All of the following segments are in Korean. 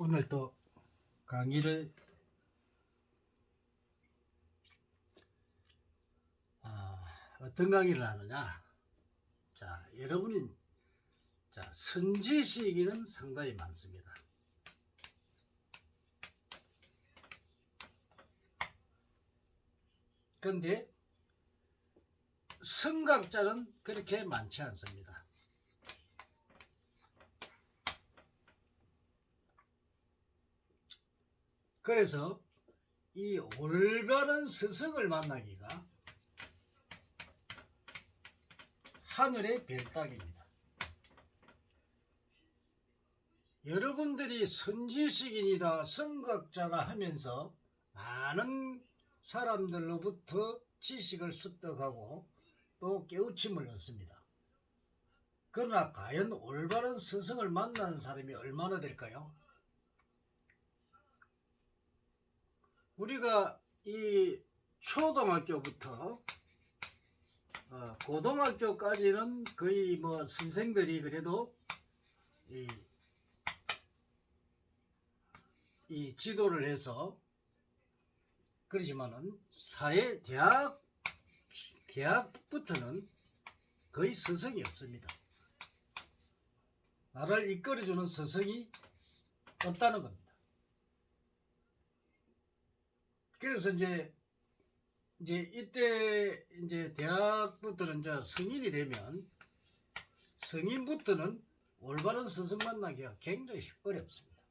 오늘 또 강의를 어떤 강의를 하느냐. 자, 여러분이 선지 시기는 상당히 많습니다. 그런데 선각자는 그렇게 많지 않습니다. 그래서 이 올바른 스승을 만나기가 하늘의 별따기입니다. 여러분들이 선지식인이다, 선각자라 하면서 많은 사람들로부터 지식을 습득하고 또 깨우침을 얻습니다. 그러나 과연 올바른 스승을 만나는 사람이 얼마나 될까요? 우리가 이 초등학교부터 고등학교까지는 거의 뭐 선생들이 그래도 이 지도를 해서 그러지만은 사회 대학부터는 거의 스승이 없습니다. 나를 이끌어주는 스승이 없다는 겁니다. 그래서 이제 이때 대학부터는 성인이 되면 성인부터는 올바른 스승 만나기가 굉장히 어렵습니다.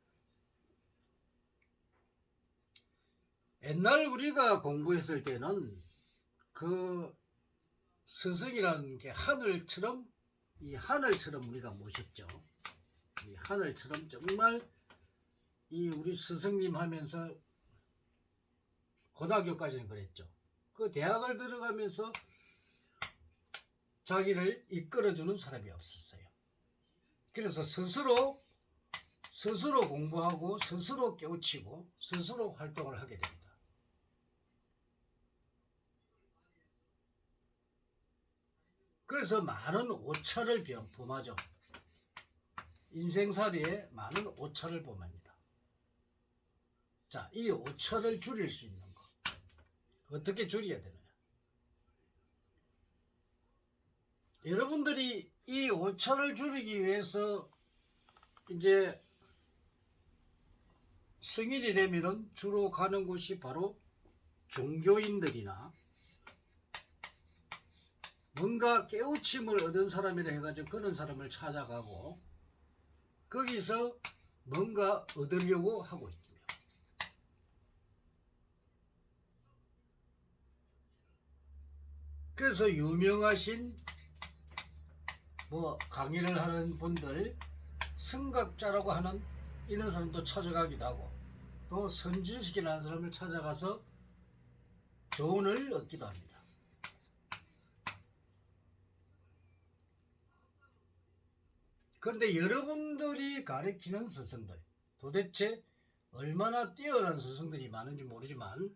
옛날 우리가 공부했을 때는 그 스승이라는 게 하늘처럼 우리가 모셨죠. 이 하늘처럼 정말 이 우리 스승님 하면서 고등학교까지는 그랬죠. 그 대학을 들어가면서 자기를 이끌어주는 사람이 없었어요. 그래서 스스로 공부하고 스스로 깨우치고 스스로 활동을 하게 됩니다. 그래서 많은 오차를 범하죠. 인생살이에 많은 오차를 범합니다. 자, 이 오차를 줄일 수 있는 거 어떻게 줄여야 되느냐? 여러분들이 이 오차를 줄이기 위해서 이제 성인이 되면은 주로 가는 곳이 바로 종교인들이나 뭔가 깨우침을 얻은 사람이라 해가지고 그런 사람을 찾아가고 거기서 뭔가 얻으려고 하고 있습니다. 그래서 유명하신 강의를 하는 분들, 선각자라고 하는 이런 사람도 찾아가기도 하고 또 선지식이라는 사람을 찾아가서 조언을 얻기도 합니다. 그런데 여러분들이 가르치는 스승들, 도대체 얼마나 뛰어난 스승들이 많은지 모르지만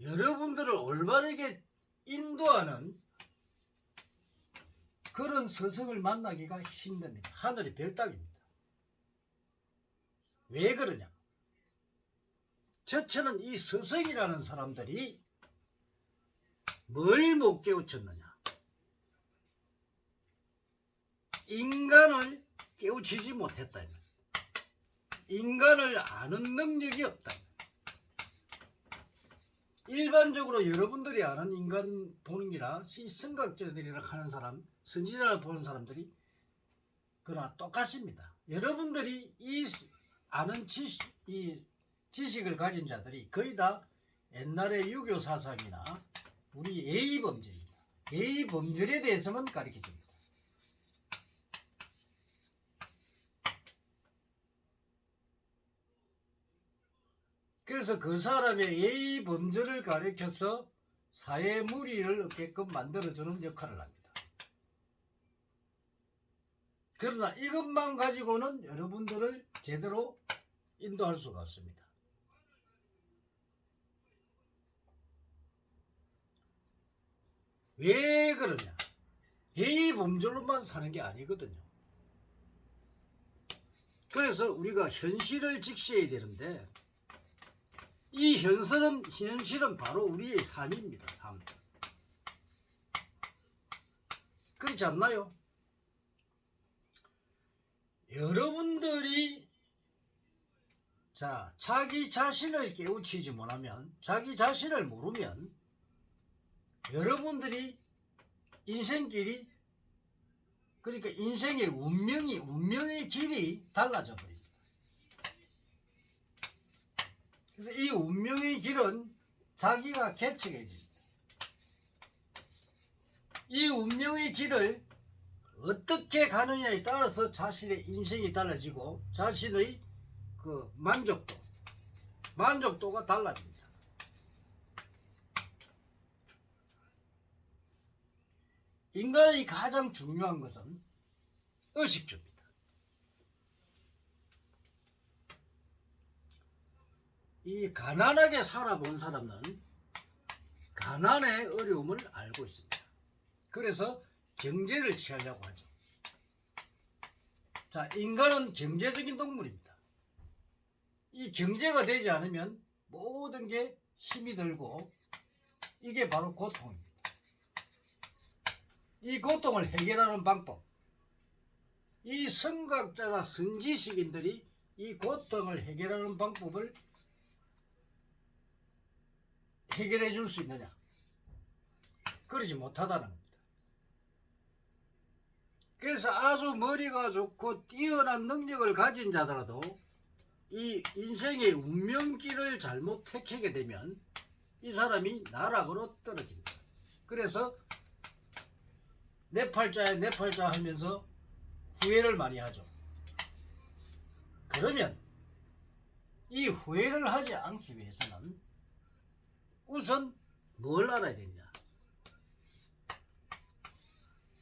여러분들을 올바르게 인도하는 그런 스승을 만나기가 힘듭니다. 하늘의 별따기입니다. 왜 그러냐? 첫째는 이 스승이라는 사람들이 뭘 못 깨우쳤느냐? 인간을 깨우치지 못했다. 인간을 아는 능력이 없다. 일반적으로 여러분들이 아는 인간 보는 기라 이 선각자들이라 하는 사람, 선지자를 보는 사람들이 그러나 똑같습니다. 여러분들이 이 아는 지식을 가진 자들이 거의 다 옛날의 유교 사상이나 우리 예의범죄입니다. 예의범죄에 대해서만 가르쳐줍니다. 그래서 그 사람의 예의 범죄를 가르쳐서 사회 무리를 얻게끔 만들어주는 역할을 합니다. 그러나 이것만 가지고는 여러분들을 제대로 인도할 수가 없습니다. 왜 그러냐? 예의 범죄로만 사는 게 아니거든요. 그래서 우리가 현실을 직시해야 되는데 이 현실은 바로 우리의 삶입니다. 삶. 그렇지 않나요? 여러분들이 자기 자신을 깨우치지 못하면, 자기 자신을 모르면 여러분들이 인생길이, 그러니까 인생의 운명의 길이 달라져 버립니다. 그래서 이 운명의 길은 자기가 개척해야 됩니다. 이 운명의 길을 어떻게 가느냐에 따라서 자신의 인생이 달라지고 자신의 그 만족도가 달라집니다. 인간의 가장 중요한 것은 의식주입니다. 이 가난하게 살아본 사람은 가난의 어려움을 알고 있습니다. 그래서 경제를 취하려고 하죠. 자, 인간은 경제적인 동물입니다. 이 경제가 되지 않으면 모든 게 힘이 들고 이게 바로 고통입니다. 이 고통을 해결하는 방법, 이 선각자나 선지식인들이 이 고통을 해결하는 방법을 해결해 줄 수 있느냐? 그러지 못하다는 겁니다. 그래서 아주 머리가 좋고 뛰어난 능력을 가진 자더라도 이 인생의 운명길을 잘못 택하게 되면 이 사람이 나락으로 떨어집니다. 그래서 내 팔자에 내 팔자 하면서 후회를 많이 하죠. 그러면 이 후회를 하지 않기 위해서는 우선 뭘 알아야 되냐?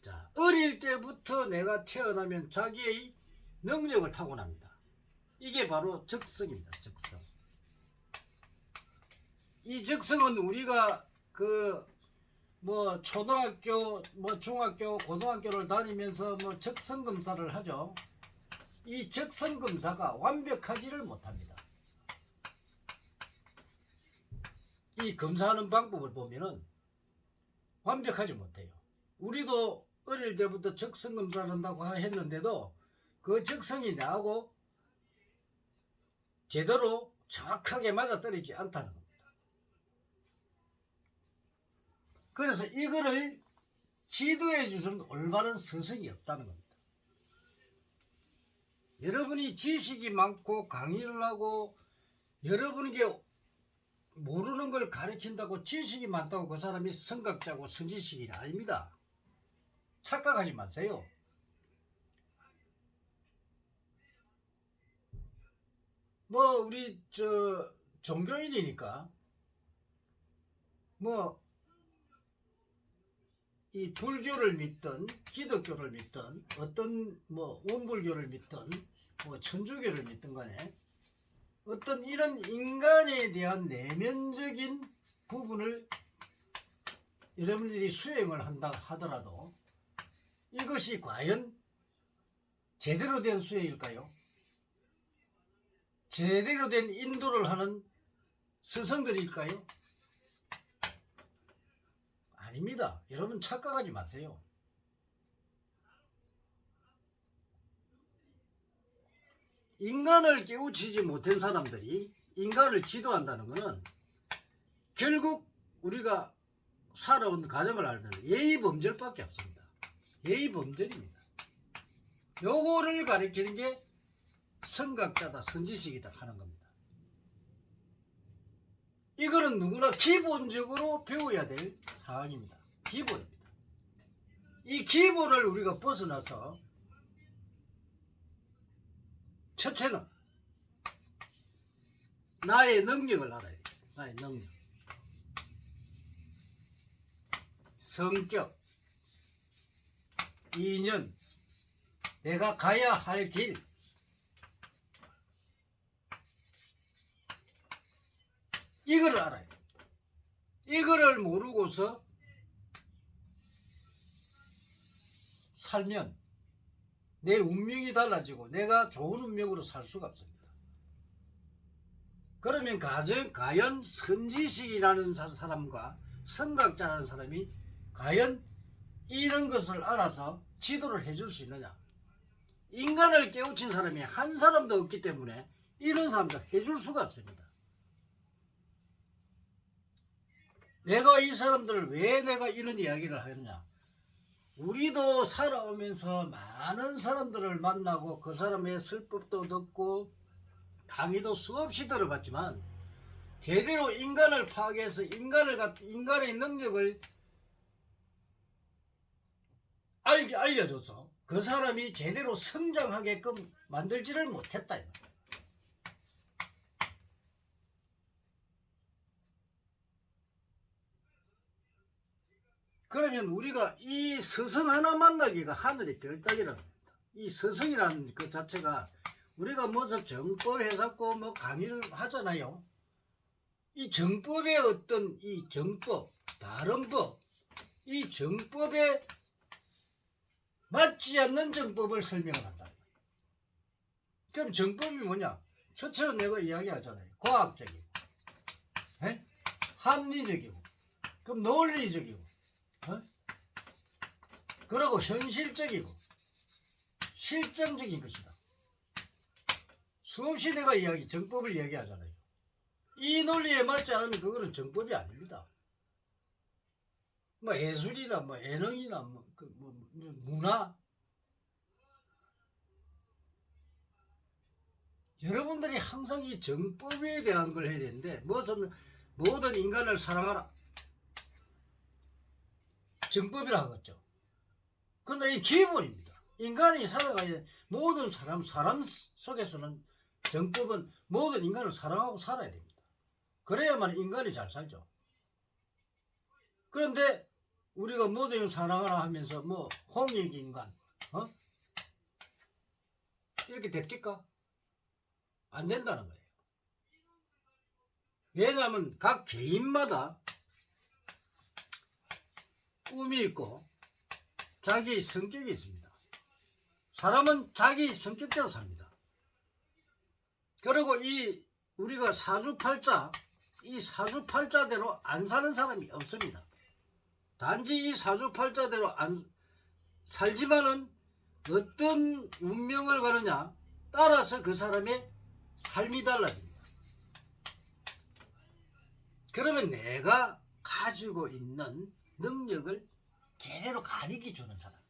자, 어릴 때부터 내가 태어나면 자기의 능력을 타고납니다. 이게 바로 적성입니다. 적성. 이 적성은 우리가 초등학교, 중학교, 고등학교를 다니면서 적성 검사를 하죠. 이 적성 검사가 완벽하지를 못합니다. 이 검사하는 방법을 보면은 완벽하지 못해요. 우리도 어릴 때부터 적성 검사를 한다고 했는데도 그 적성이 나하고 제대로 정확하게 맞아떨어지지 않다는 겁니다. 그래서 이거를 지도해 주는 올바른 스승이 없다는 겁니다. 여러분이 지식이 많고 강의를 하고 여러분에게 모르는 걸 가르친다고 지식이 많다고 그 사람이 선각자고 선지식이 아닙니다. 착각하지 마세요. 우리 종교인이니까 이 불교를 믿든 기독교를 믿든 어떤 원불교를 믿든 천주교를 믿든 간에 어떤 이런 인간에 대한 내면적인 부분을 여러분들이 수행을 한다 하더라도 이것이 과연 제대로 된 수행일까요? 제대로 된 인도를 하는 스승들일까요? 아닙니다. 여러분 착각하지 마세요. 인간을 깨우치지 못한 사람들이 인간을 지도한다는 것은 결국 우리가 살아온 가정을 알면 예의범절밖에 없습니다. 예의범절입니다. 요거를 가리키는 게 선각자다, 선지식이다 하는 겁니다. 이거는 누구나 기본적으로 배워야 될 사항입니다. 기본입니다. 이 기본을 우리가 벗어나서 첫째는 나의 능력을 알아야 돼요. 나의 능력. 성격, 인연, 내가 가야 할 길, 이걸 알아야 돼요. 이거를 모르고서 살면 내 운명이 달라지고 내가 좋은 운명으로 살 수가 없습니다. 그러면 과연 선지식이라는 사람과 선각자라는 사람이 과연 이런 것을 알아서 지도를 해줄 수 있느냐? 인간을 깨우친 사람이 한 사람도 없기 때문에 이런 사람들 해줄 수가 없습니다. 내가 이 사람들을 왜 내가 이런 이야기를 하느냐? 우리도 살아오면서 많은 사람들을 만나고 그 사람의 설법도 듣고 강의도 수없이 들어봤지만 제대로 인간을 파악해서 인간의 능력을 알려줘서 그 사람이 제대로 성장하게끔 만들지를 못했다. 그러면 우리가 이 스승 하나 만나기가 하늘의 별따기라는 겁니다. 이 스승이라는 그 자체가 우리가 무슨 정법 해갖고 뭐 강의를 하잖아요. 이 정법의 어떤 이 정법, 다른 법, 이 정법에 맞지 않는 정법을 설명을 한다. 그럼 정법이 뭐냐? 첫째로 내가 이야기하잖아요. 과학적이고, 합리적이고, 그럼 논리적이고, 그리고 현실적이고, 실정적인 것이다. 수없이 내가 정법을 이야기하잖아요. 이 논리에 맞지 않으면 그거는 정법이 아닙니다. 뭐 예술이나 뭐 예능이나 뭐 문화, 여러분들이 항상 이 정법에 대한 걸 해야 되는데 모든 인간을 사랑하라 정법이라 하겠죠. 그런데 이 기본입니다. 인간이 살아가야 모든 사람 속에서는 정법은 모든 인간을 사랑하고 살아야 됩니다. 그래야만 인간이 잘 살죠. 그런데 우리가 모든 사랑하라 하면서 뭐 홍익인간 이렇게 됩니까? 안 된다는 거예요. 왜냐하면 각 개인마다 꿈이 있고 자기 성격이 있습니다. 사람은 자기 성격대로 삽니다. 그리고 우리가 사주팔자, 이 사주팔자대로 안 사는 사람이 없습니다. 단지 이 사주팔자대로 안 살지만은 어떤 운명을 가느냐 따라서 그 사람의 삶이 달라집니다. 그러면 내가 가지고 있는 능력을 제대로 가르쳐주는 사람,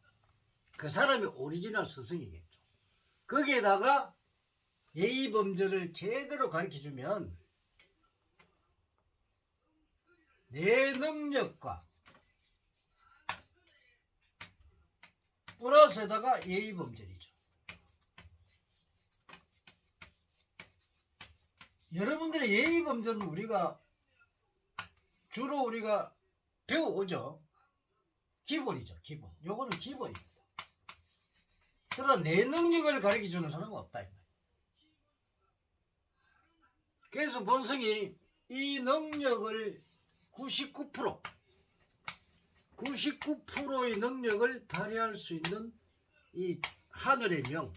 그 사람이 오리지널 스승이겠죠. 거기에다가 예의범절을 제대로 가르쳐주면 내 능력과 플러스에다가 예의범절이죠. 여러분들의 예의범절은 주로 우리가 배워오죠. 기본이죠. 기본. 요거는 기본입니다. 그러나 내 능력을 가르쳐주는 사람은 없다. 그래서 본성이 이 능력을 99%의 능력을 발휘할 수 있는 이 하늘의 명,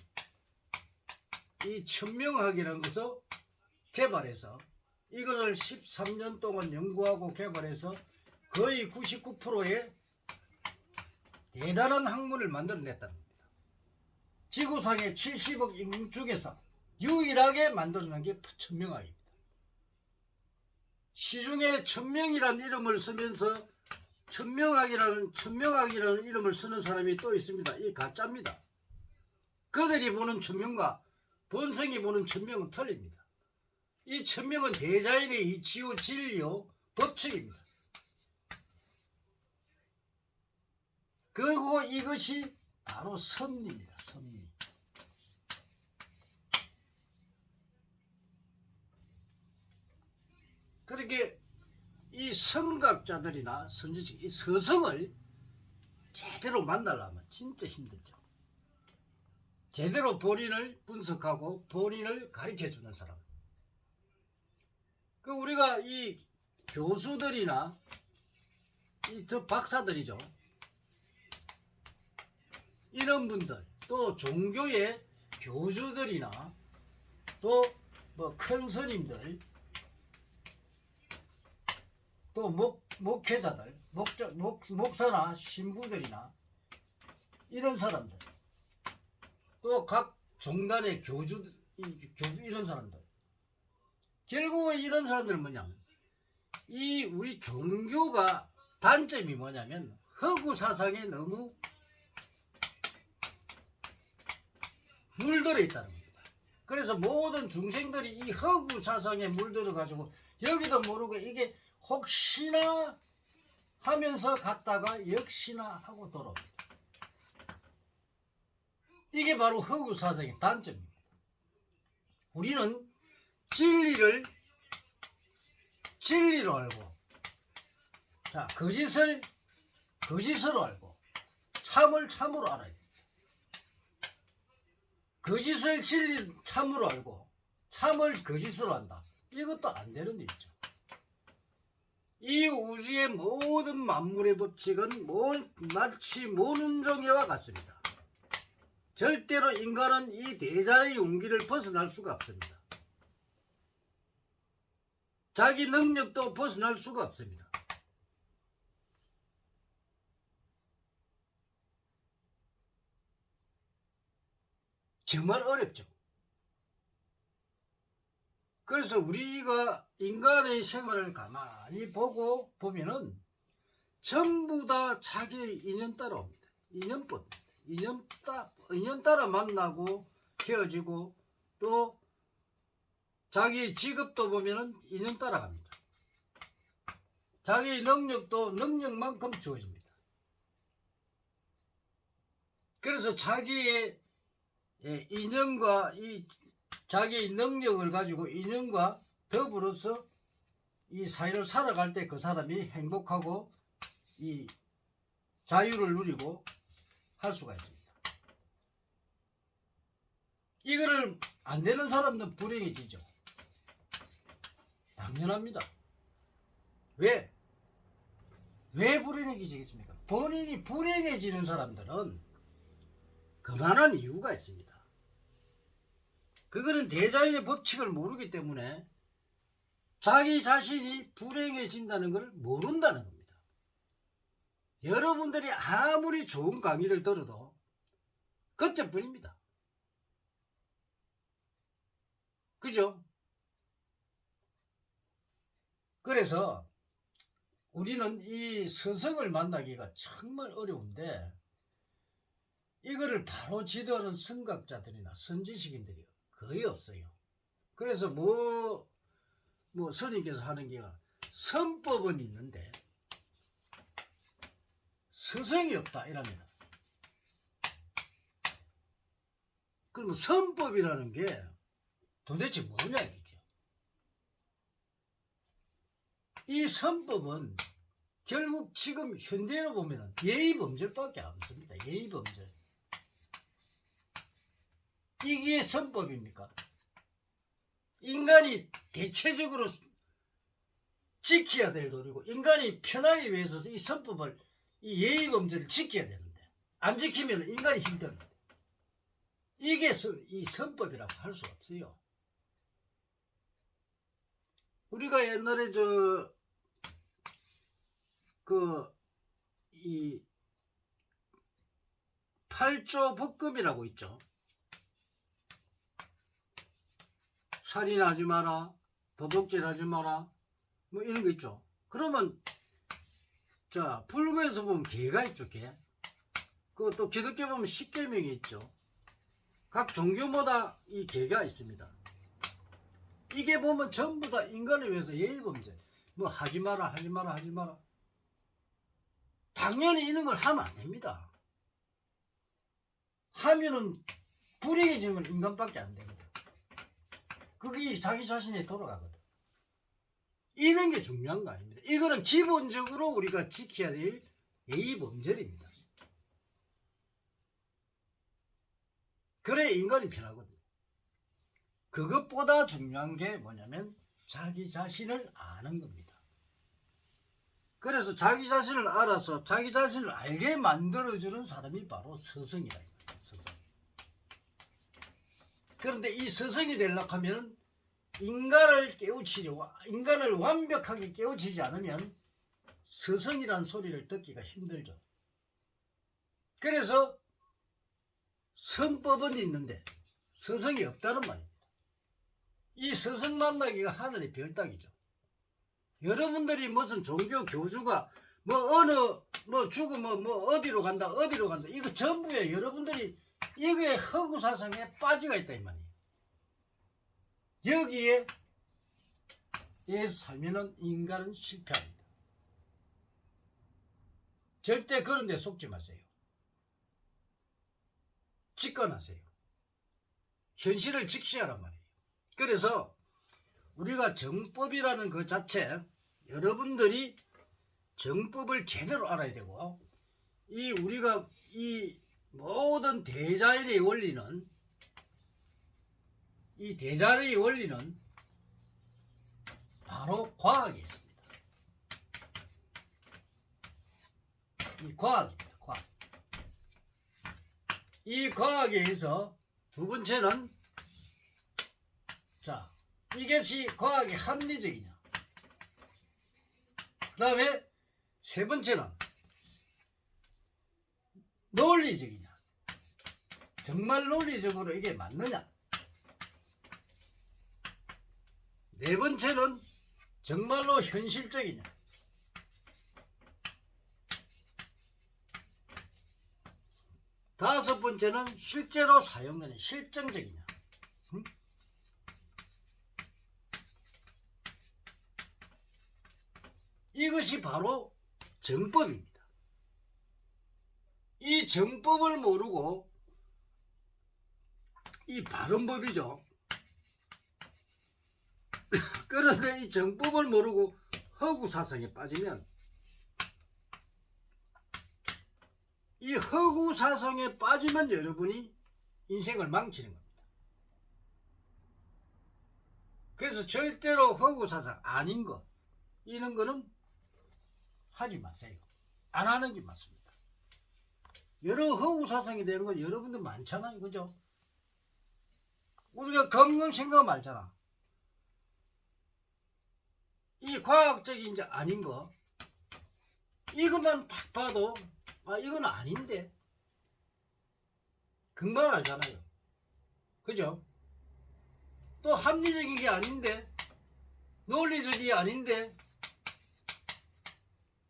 이 천명학이라는 것을 개발해서 이것을 13년 동안 연구하고 개발해서 거의 99%의 대단한 학문을 만들어냈다는 겁니다. 지구상의 70억 인구 중에서 유일하게 만들어낸 게 천명학입니다. 시중에 천명이라는 이름을 쓰면서 천명학이라는 이름을 쓰는 사람이 또 있습니다. 이 가짜입니다. 그들이 보는 천명과 본성이 보는 천명은 틀립니다. 이 천명은 대자연의 이치요 진리요 법칙입니다. 그리고 이것이 바로 섭리입니다. 섭리. 그렇게 이 선각자들이나 선지식, 이 서성을 제대로 만나려면 진짜 힘들죠. 제대로 본인을 분석하고 본인을 가르쳐주는 사람. 우리가 이 교수들이나 이 박사들이죠. 이런 분들, 또 종교의 교주들이나 또 뭐 큰 스님들 또 목회자들 목사나 신부들이나 이런 사람들 또 각 종단의 교주 이런 사람들 결국은 이런 사람들은 뭐냐면 이 우리 종교가 단점이 뭐냐면 허구 사상에 너무 물들어 있다는 겁니다. 그래서 모든 중생들이 이 허구 사상에 물들어 가지고 여기도 모르고 이게 혹시나 하면서 갔다가 역시나 하고 돌아옵니다. 이게 바로 허구 사상의 단점입니다. 우리는 진리로 알고, 자, 거짓을 거짓으로 알고, 참을 참으로 알아야 됩니다. 거짓을 진리 참으로 알고, 참을 거짓으로 한다. 이것도 안 되는 데 있죠. 이 우주의 모든 만물의 법칙은 마치 모눈종이와 같습니다. 절대로 인간은 이 대자의 용기를 벗어날 수가 없습니다. 자기 능력도 벗어날 수가 없습니다. 정말 어렵죠. 그래서 우리가 인간의 생활을 가만히 보고 보면은 전부 다 자기의 인연 따라 옵니다. 인연법. 인연 따라 만나고 헤어지고 또 자기 직업도 보면은 인연 따라 갑니다. 자기의 능력도 능력만큼 주어집니다. 그래서 자기의 인연과 이 자기의 능력을 가지고 인연과 더불어서 이 사회를 살아갈 때 그 사람이 행복하고 이 자유를 누리고 할 수가 있습니다. 이거를 안 되는 사람은 불행해지죠. 당연합니다. 왜 불행해지겠습니까? 본인이 불행해지는 사람들은 그만한 이유가 있습니다. 그거는 대자연의 법칙을 모르기 때문에 자기 자신이 불행해진다는 걸 모른다는 겁니다. 여러분들이 아무리 좋은 강의를 들어도 그때뿐입니다. 그죠? 그래서 우리는 이 스승을 만나기가 정말 어려운데 이거를 바로 지도하는 선각자들이나 선지식인들이 거의 없어요. 그래서 스님께서 하는 게 선법은 있는데 스승이 없다 이랍니다. 그러면 선법이라는 게 도대체 뭐냐 이거죠. 이 선법은 결국 지금 현대로 보면 예의범절밖에 없습니다. 예의범절. 이게 선법입니까? 인간이 대체적으로 지켜야 될 도리고 인간이 편하기 위해서 이 선법을 이 예의범절을 지켜야 되는데 안 지키면 인간이 힘듭니다. 이게 이 선법이라고 할 수 없어요. 우리가 옛날에 이 8조 법금이라고 있죠. 살인하지 마라, 도둑질하지 마라, 뭐 이런 거 있죠. 그러면 자 불교에서 보면 계가 있죠, 계. 또 기독교 보면 십계명이 있죠. 각 종교마다 이 계가 있습니다. 이게 보면 전부 다 인간을 위해서 예의범죄. 뭐 하지 마라, 하지 마라, 하지 마라. 당연히 이런 걸 하면 안 됩니다. 하면은 불행해지는 건 인간밖에 안 되거든. 그게 자기 자신에 돌아가거든. 이런 게 중요한 거 아닙니다. 이거는 기본적으로 우리가 지켜야 될 예의범절입니다. 그래 인간이 편하거든요. 그것보다 중요한 게 뭐냐면 자기 자신을 아는 겁니다. 그래서 자기 자신을 알아서 자기 자신을 알게 만들어주는 사람이 바로 스승이라는 거예요. 스승. 그런데 이 스승이 되려고 하면 인간을 완벽하게 깨우치지 않으면 스승이란 소리를 듣기가 힘들죠. 그래서 성법은 있는데 스승이 없다는 말입니다. 이 스승 만나기가 하늘의 별따기죠. 여러분들이 무슨 종교 교주가 죽으면 어디로 간다 이거 전부에 여러분들이 이게 허구 사상에 빠지가 있다 이 말이에요. 여기에 살면은 인간은 실패합니다. 절대 그런 데 속지 마세요. 직관하세요. 현실을 직시하란 말이에요. 그래서 우리가 정법이라는 그 자체, 여러분들이 정법을 제대로 알아야 되고, 우리가 이 모든 대자연의 원리는, 바로 과학에 있습니다. 이 과학입니다. 과학. 이 과학에 의해서 두 번째는, 자, 이것이 과학의 합리적이냐. 그 다음에 세 번째는 논리적이냐. 정말 논리적으로 이게 맞느냐. 네 번째는 정말로 현실적이냐. 다섯 번째는 실제로 사용되는 실정적이냐. 이것이 바로 정법입니다. 이 정법을 모르고 이 바른 법이죠. 그런데 이 정법을 모르고 허구 사상에 빠지면 이 허구 사상에 빠지면 여러분이 인생을 망치는 겁니다. 그래서 절대로 허구 사상 아닌 것 이런 거는 하지 마세요. 안 하는 게 맞습니다. 여러 허구 사상이 되는 건 여러분들 많잖아요. 그죠? 우리가 검경 생각 말잖아. 이 과학적인지 아닌 거 이것만 딱 봐도 이건 아닌데 금방 알잖아요. 그죠? 또 합리적인 게 아닌데 논리적인 게 아닌데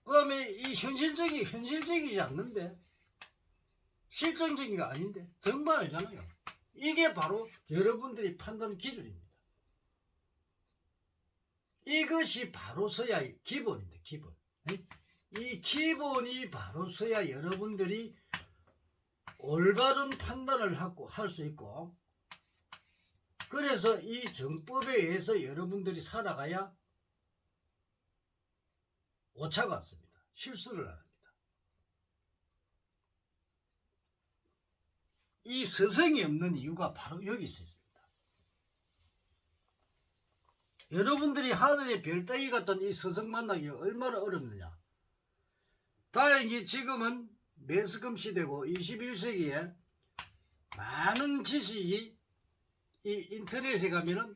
그 다음에 이 현실적이지 않는데 실정적인 게 아닌데 정말 알잖아요. 이게 바로 여러분들이 판단 기준입니다. 이것이 바로 서야 기본인데 기본. 이 기본이 바로 서야 여러분들이 올바른 판단을 할 수 있고, 그래서 이 정법에 의해서 여러분들이 살아가야 오차가 없습니다. 실수를 안 합니다. 이 스승이 없는 이유가 바로 여기 있습니다. 여러분들이 하늘의 별따기 같은 이 스승 만나기가 얼마나 어렵느냐. 다행히 지금은 매스컴 시대고 21세기에 많은 지식이 이 인터넷에 가면은